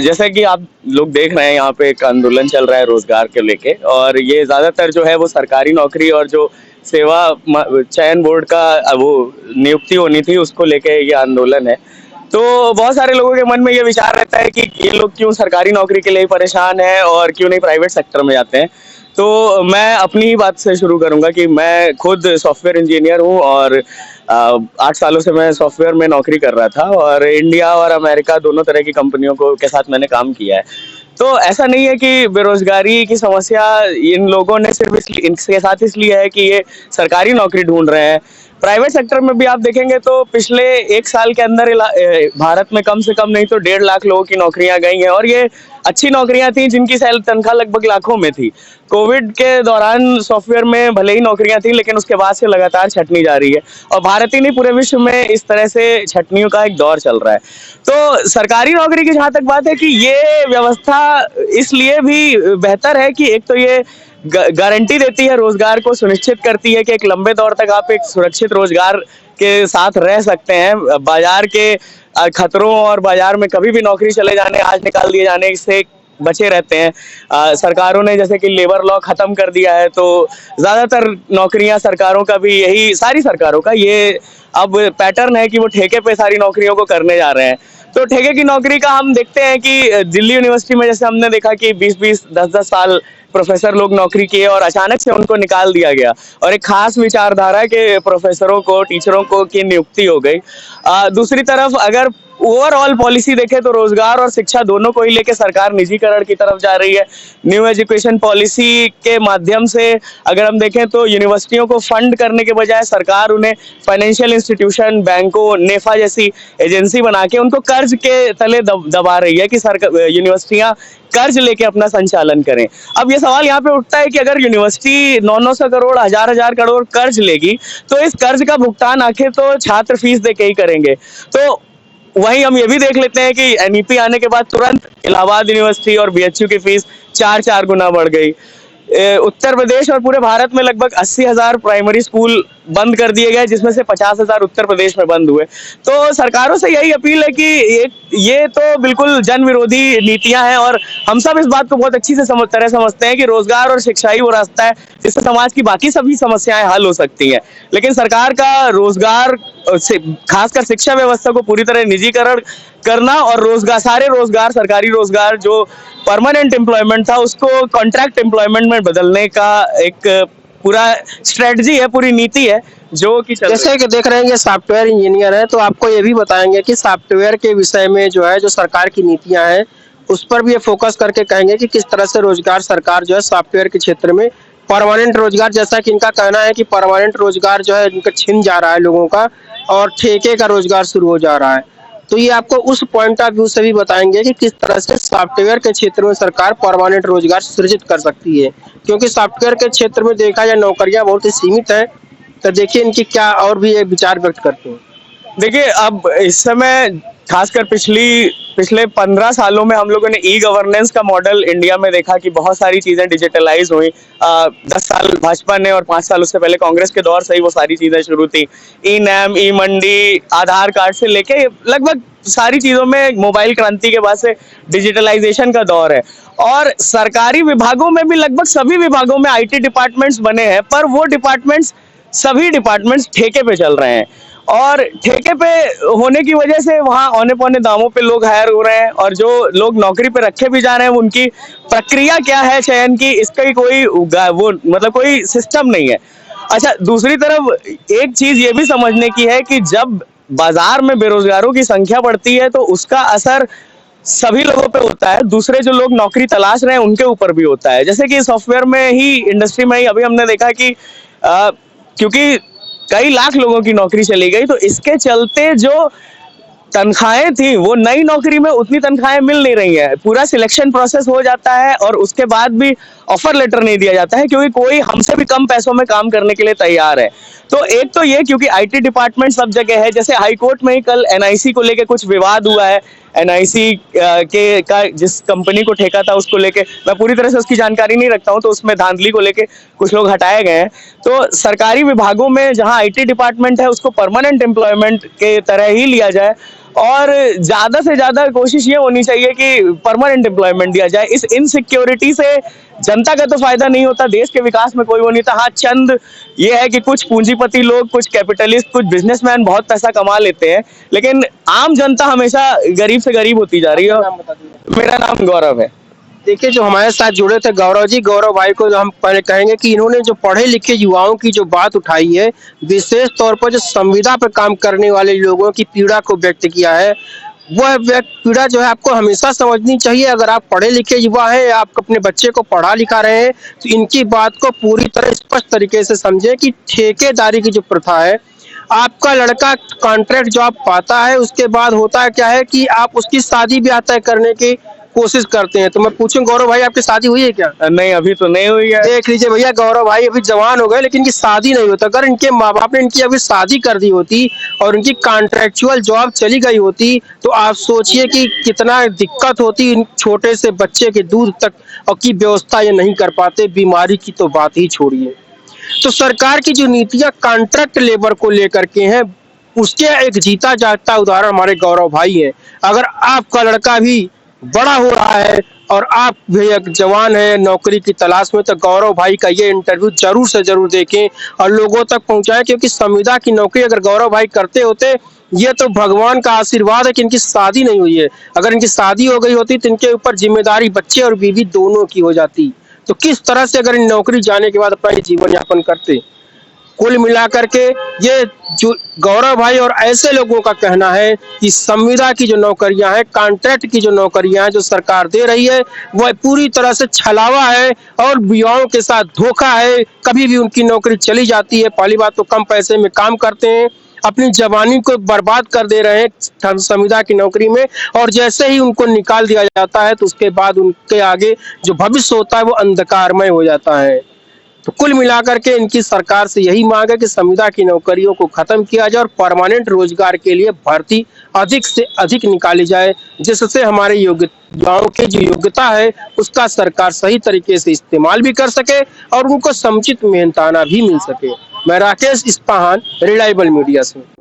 जैसा कि आप लोग देख रहे हैं, यहाँ पे एक आंदोलन चल रहा है रोजगार के लेके, और ये ज्यादातर जो है वो सरकारी नौकरी और जो सेवा चयन बोर्ड का वो नियुक्ति होनी थी उसको लेके ये आंदोलन है। तो बहुत सारे लोगों के मन में ये विचार रहता है कि ये लोग क्यों सरकारी नौकरी के लिए परेशान हैं और क्यों नहीं प्राइवेट सेक्टर में जाते हैं। तो मैं अपनी ही बात से शुरू करूंगा कि मैं खुद सॉफ्टवेयर इंजीनियर हूँ, और 8 सालों से मैं सॉफ्टवेयर में नौकरी कर रहा था, और इंडिया और अमेरिका दोनों तरह की कंपनियों को के साथ मैंने काम किया है। तो ऐसा नहीं है कि बेरोजगारी की समस्या इन लोगों ने सिर्फ इनके साथ इसलिए है कि ये सरकारी नौकरी ढूंढ रहे हैं। प्राइवेट सेक्टर में भी आप देखेंगे तो पिछले 1 साल के अंदर भारत में कम से कम नहीं तो 1.5 लाख लोगों की नौकरियां गई हैं, और ये अच्छी नौकरियां थी जिनकी तनख्वाह लगभग लाखों में थी। कोविड के दौरान सॉफ्टवेयर में भले ही नौकरियां थी, लेकिन उसके बाद से लगातार छटनी जा रही है, और भारत ही नहीं पूरे विश्व में इस तरह से छटनियों का एक दौर चल रहा है। तो सरकारी नौकरी की जहां तक बात है कि ये व्यवस्था इसलिए भी बेहतर है कि एक तो ये गारंटी देती है, रोजगार को सुनिश्चित करती है कि एक लंबे दौर तक आप एक सुरक्षित रोजगार के साथ रह सकते हैं। बाजार के खतरों और बाजार में कभी भी नौकरी चले जाने, आज निकाल दिए जाने से बचे रहते हैं। सरकारों ने जैसे कि लेबर लॉ खत्म कर दिया है, तो ज्यादातर नौकरियां सरकारों का भी यही, सारी सरकारों का ये अब पैटर्न है कि वो ठेके पे सारी नौकरियों को करने जा रहे हैं। तो ठेके की नौकरी का हम देखते हैं कि दिल्ली यूनिवर्सिटी में जैसे हमने देखा कि 20-20, 10-10 साल प्रोफेसर लोग नौकरी किए और अचानक से उनको निकाल दिया गया, और एक खास विचारधारा के प्रोफेसरों को, टीचरों को की नियुक्ति हो गई। दूसरी तरफ अगर ओवरऑल पॉलिसी देखें तो रोजगार और शिक्षा दोनों को ही लेके सरकार निजीकरण की तरफ जा रही है। न्यू एजुकेशन पॉलिसी के माध्यम से अगर हम देखें तो यूनिवर्सिटियों को फंड करने के बजाय सरकार उन्हें फाइनेंशियल इंस्टीट्यूशन, बैंकों, नेफा जैसी एजेंसी बना के उनको कर्ज के तले दबा रही है कि यूनिवर्सिटियां कर्ज लेके अपना संचालन करें। अब ये सवाल यहाँ पे उठता है कि अगर यूनिवर्सिटी 900 करोड़, 1000 करोड़ कर्ज लेगी, तो इस कर्ज का भुगतान आखिर तो छात्र फीस दे के ही करेंगे। तो वहीं हम ये भी देख लेते हैं कि एनईपी आने के बाद तुरंत इलाहाबाद यूनिवर्सिटी और बीएचयू की फीस 4 गुना बढ़ गई। उत्तर प्रदेश और पूरे भारत में लगभग 80,000 प्राइमरी स्कूल बंद कर दिए गए, जिसमें से 50,000 उत्तर प्रदेश में बंद हुए। तो सरकारों से यही अपील है कि ये तो बिल्कुल जन विरोधी नीतियां हैं, और हम सब इस बात को बहुत अच्छी से समझते हैं कि रोजगार और शिक्षा ही वो रास्ता है जिससे समाज की बाकी सभी समस्याएं हल हो सकती हैं। लेकिन सरकार का रोजगार, खासकर शिक्षा व्यवस्था को पूरी तरह निजीकरण करना, और रोजगार, सारे रोजगार, सरकारी रोजगार जो परमानेंट एम्प्लॉयमेंट था उसको कॉन्ट्रैक्ट एम्प्लॉयमेंट में बदलने का एक पूरा स्ट्रेटजी है, पूरी नीति है जो कि जैसे कि देख रहे हैं ये सॉफ्टवेयर इंजीनियर है, तो आपको ये भी बताएंगे कि सॉफ्टवेयर के विषय में जो है, जो सरकार की नीतियां हैं उस पर भी ये फोकस करके कहेंगे कि किस तरह से रोजगार सरकार जो है सॉफ्टवेयर के क्षेत्र में परमानेंट रोजगार, जैसा कि इनका कहना है कि परमानेंट रोजगार जो है इनका छिन जा रहा है लोगों का, और ठेके का रोजगार शुरू हो जा रहा है। तो ये आपको उस पॉइंट ऑफ व्यू से भी बताएंगे कि किस तरह से सॉफ्टवेयर के क्षेत्र में सरकार परमानेंट रोजगार सृजित कर सकती है, क्योंकि सॉफ्टवेयर के क्षेत्र में देखा जाए नौकरियां बहुत ही सीमित है। तो देखिए इनकी क्या और भी एक विचार व्यक्त करते हैं। देखिए, अब इस समय खासकर पिछले 15 सालों में हम लोगों ने ई गवर्नेंस का मॉडल इंडिया में देखा कि बहुत सारी चीजें डिजिटलाइज हुई। 10 साल भाजपा ने और 5 साल उससे पहले कांग्रेस के दौर से ही वो सारी चीजें शुरू थी। ई नैम, ई मंडी, आधार कार्ड से लेके लगभग सारी चीजों में मोबाइल क्रांति के बाद से डिजिटलाइजेशन का दौर है, और सरकारी विभागों में भी लगभग सभी विभागों में आईटी डिपार्टमेंट्स बने हैं, पर वो सभी डिपार्टमेंट्स ठेके पे चल रहे हैं, और ठेके पे होने की वजह से वहाँ औने पौने दामों पे लोग हायर हो रहे हैं, और जो लोग नौकरी पे रखे भी जा रहे हैं उनकी प्रक्रिया क्या है चयन की, इसका कोई वो मतलब कोई सिस्टम नहीं है। अच्छा, दूसरी तरफ एक चीज ये भी समझने की है कि जब बाजार में बेरोजगारों की संख्या बढ़ती है तो उसका असर सभी लोगों पे होता है, दूसरे जो लोग नौकरी तलाश रहे हैं उनके ऊपर भी होता है। जैसे कि सॉफ्टवेयर में ही, इंडस्ट्री में ही अभी हमने देखा कि क्योंकि कई लाख लोगों की नौकरी चली गई, तो इसके चलते जो तनख्वाहें थी वो नई नौकरी में उतनी तनख्वाहें मिल नहीं रही है। पूरा सिलेक्शन प्रोसेस हो जाता है और उसके बाद भी ऑफर लेटर नहीं दिया जाता है, क्योंकि कोई हमसे भी कम पैसों में काम करने के लिए तैयार है। तो एक तो ये, क्योंकि आईटी डिपार्टमेंट सब जगह है। जैसे हाई कोर्ट में ही कल एनआईसी को लेके कुछ विवाद हुआ है। एनआईसी का जिस कंपनी को ठेका था उसको लेके, मैं पूरी तरह से उसकी जानकारी नहीं रखता हूं, तो उसमें धांधली को लेके कुछ लोग हटाए गए हैं। तो सरकारी विभागों में जहां आईटी डिपार्टमेंट है उसको परमानेंट एम्प्लॉयमेंट के तरह ही लिया जाए, और ज्यादा से ज्यादा कोशिश ये होनी चाहिए कि परमानेंट एम्प्लॉयमेंट दिया जाए। इस इनसिक्योरिटी से जनता का तो फायदा नहीं होता, देश के विकास में कोई वो नहीं था। हाँ, चंद ये है कि कुछ पूंजीपति लोग, कुछ कैपिटलिस्ट, कुछ बिजनेसमैन बहुत पैसा कमा लेते हैं, लेकिन आम जनता हमेशा गरीब से गरीब होती जा रही है। नाम बता दीजिए। मेरा नाम गौरव है। देखिए, जो हमारे साथ जुड़े थे गौरव जी, गौरव भाई को हम पहले कहेंगे कि इन्होंने जो पढ़े लिखे युवाओं की जो बात उठाई है, विशेष तौर पर जो संविदा पर काम करने वाले लोगों की पीड़ा को व्यक्त किया है, वह पीड़ा जो है आपको हमेशा समझनी चाहिए। अगर आप पढ़े लिखे युवा हैं, आप अपने बच्चे को पढ़ा लिखा रहे हैं, तो इनकी बात को पूरी तरह स्पष्ट तरीके से समझें कि ठेकेदारी की जो प्रथा है, आपका लड़का कॉन्ट्रैक्ट जॉब पाता है, उसके बाद होता क्या है कि आप उसकी शादी ब्याह तय करने की कोशिश करते हैं। तो मैं पूछूं गौरव भाई, आपकी शादी हुई है क्या? नहीं, अभी तो नहीं हुई है। देख लीजिए भैया, गौरव भाई अभी जवान हो गए लेकिन इनकी शादी नहीं होता। अगर इनके माँ बाप ने इनकी अभी शादी कर दी होती और इनकी कॉन्ट्रेक्चुअल जॉब चली गई होती, तो आप सोचिए कि कितना दिक्कत होती। इन छोटे से बच्चे के दूध तक और की व्यवस्था ये नहीं कर पाते, बीमारी की तो बात ही छोड़िए। तो सरकार की जो नीतियां कॉन्ट्रैक्ट लेबर को लेकर के हैं, उसके एक जीता जागता उदाहरण हमारे गौरव भाई है। अगर आपका लड़का भी बड़ा हो रहा है और आप भी एक जवान है नौकरी की तलाश में, तो गौरव भाई का ये इंटरव्यू जरूर से जरूर देखें और लोगों तक पहुंचाएं, क्योंकि संविदा की नौकरी अगर गौरव भाई करते होते, ये तो भगवान का आशीर्वाद है कि इनकी शादी नहीं हुई है। अगर इनकी शादी हो गई होती तो इनके ऊपर जिम्मेदारी बच्चे और बीवी दोनों की हो जाती। तो किस तरह से अगर इन नौकरी जाने के बाद अपना ये जीवन यापन करते। कुल मिलाकर के ये जो गौरव भाई और ऐसे लोगों का कहना है कि संविदा की जो नौकरियां हैं, कॉन्ट्रैक्ट की जो नौकरियां हैं जो सरकार दे रही है, वह पूरी तरह से छलावा है और युवाओं के साथ धोखा है। कभी भी उनकी नौकरी चली जाती है। पहली बात तो कम पैसे में काम करते हैं, अपनी जवानी को बर्बाद कर दे रहे हैं संविदा की नौकरी में, और जैसे ही उनको निकाल दिया जाता है तो उसके बाद उनके आगे जो भविष्य होता है वो अंधकारमय हो जाता है। तो कुल मिलाकर के इनकी सरकार से यही मांग है कि संविदा की नौकरियों को खत्म किया जाए और परमानेंट रोजगार के लिए भर्ती अधिक से अधिक निकाली जाए, जिससे हमारे युवाओं की जो योग्यता है उसका सरकार सही तरीके से इस्तेमाल भी कर सके और उनको समुचित मेहनताना भी मिल सके। मैं राकेश इस्पाहान, रिलायबल मीडिया से।